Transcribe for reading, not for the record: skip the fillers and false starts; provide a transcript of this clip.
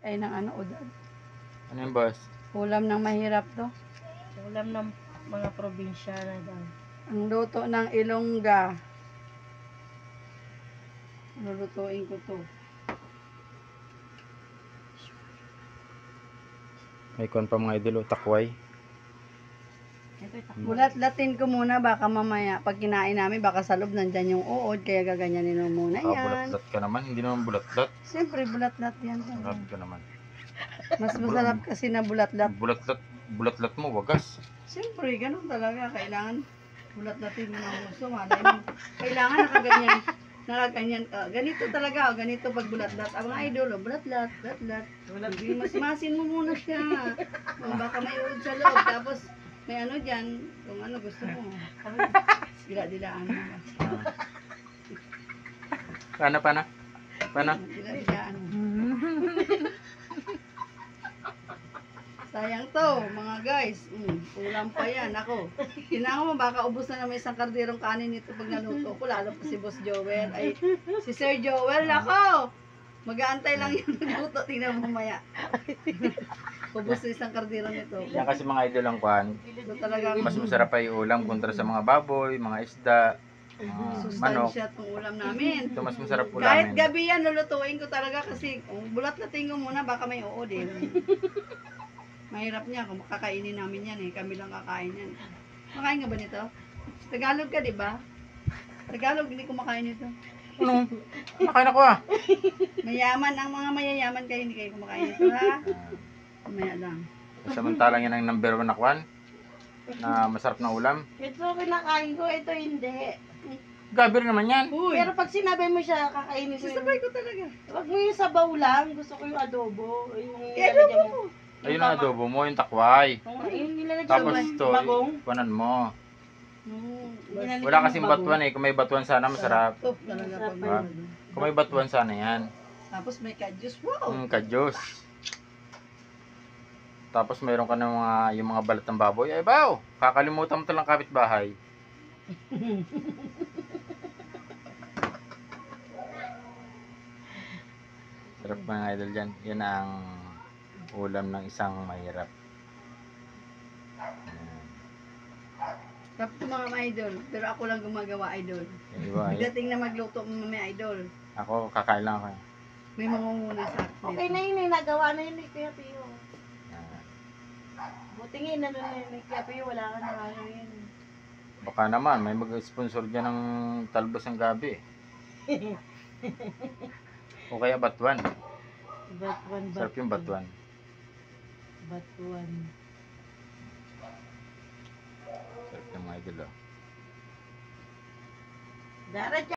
Ay, ng ano, udad. Ano yung boss? Ulam ng mahirap to. Ulam ng mga probinsya na daw. Ang luto ng Ilongga. Lulutuin ko to. May kon pa mga idol, takway. Bulat-latin ko muna, baka mamaya, pag kinain namin, baka sa loob nandyan yung uod, kaya gaganyanin mo muna yan. Bulat-lat ka naman, hindi naman bulat-lat. Siyempre, bulat-lat yan. Sarap ka naman. Mas masarap kasi na bulat-lat. Bulat-lat mo, wagas. Siyempre, ganun talaga. Kailangan bulat-latin mo ng gusto. Malay mo. Kailangan nakaganyan. Nakaganyan. Ganito talaga. Ganito pag bulat-lat. Ang mga idol, bulat-lat, bulat-lat. Hindi, mas-masin mo muna siya. Baka may uod sa loob. Tapos, may ano dyan. Kung ano gusto mo. Dila-dilaan mo. Paano? Dila-dilaan mo. Sayang to, mga guys. Ulam pa yan. Ako, tinango mo, baka ubos na naman isang karderong kanin nito pag naluto ko. Lalo pa si Boss Joel. Ay, si Sir Joel, ako! Mag-aantay lang yung nagluto. Tingnan mo maya. Ubos na isang karderong nito. Yan kasi mga idol ang kwan. So talaga, Mas masarap pa yung ulam kontra sa mga baboy, mga isda, mga manok. sustansya itong ulam namin. Ito mas masarap Kahit ulamin. gabi yan, lulutuin ko talaga kasi kung bulat-latin ko muna, baka may uod eh. Mahirap niya kung kakainin namin yan eh. Kami lang kakain yan. Makain ka ba nito? Tagalog ka, di ba? Tagalog, hindi kumakain nito. Ano? Makain ako ah. Mayaman, ang mga mayayaman kayo, hindi kayo kumakain nito ha? Mamaya lang. Samantalang yan ang number 1 na kwan. Na masarap na ulam. Ito kinakain ko, ito hindi. Gabi rin naman yan. Uy, Pero pag sinabi mo siya, kakainin ko sasabay ko talaga. Wag mo yung sabaw lang. Gusto ko yung adobo. Yung Adobo mo. Ayun ang adobo mo, yung takway. Yung nilalagyan Tapos mo. ito, Bagong. kuwanan mo. Nilalagyan Wala mo kasing bagong. batuan eh. Kung may batuan sana, masarap. Ito talaga pag may Ah. Kung may batuan sana yan. Tapos may kadyos. Wow! Kadyos. Tapos mayroon ka ng yung mga balat ng baboy. Ay baw, kakalimutan mo talang kapitbahay. Sarap mga idol dyan. Yan ang ulam ng isang mahirap. Ayan. Tapos mga idol. Pero ako lang gumagawa idol. Yan, di ba? Pagdating na magluto mamaya idol. Ako, kakain lang ako. May mangunguna sa akin. Okay na yun eh. Nagawa na yun eh. Kuya Pio. Ayan. Buti nga na nun eh. Kuya Pio, wala ka na ano yun. Baka naman, may mag-sponsor dyan ng talbos ng gabi. O kaya batuan. Batuan. Sarap yung batuan. Batuan. Sarap yung mga idol. Oh. Dara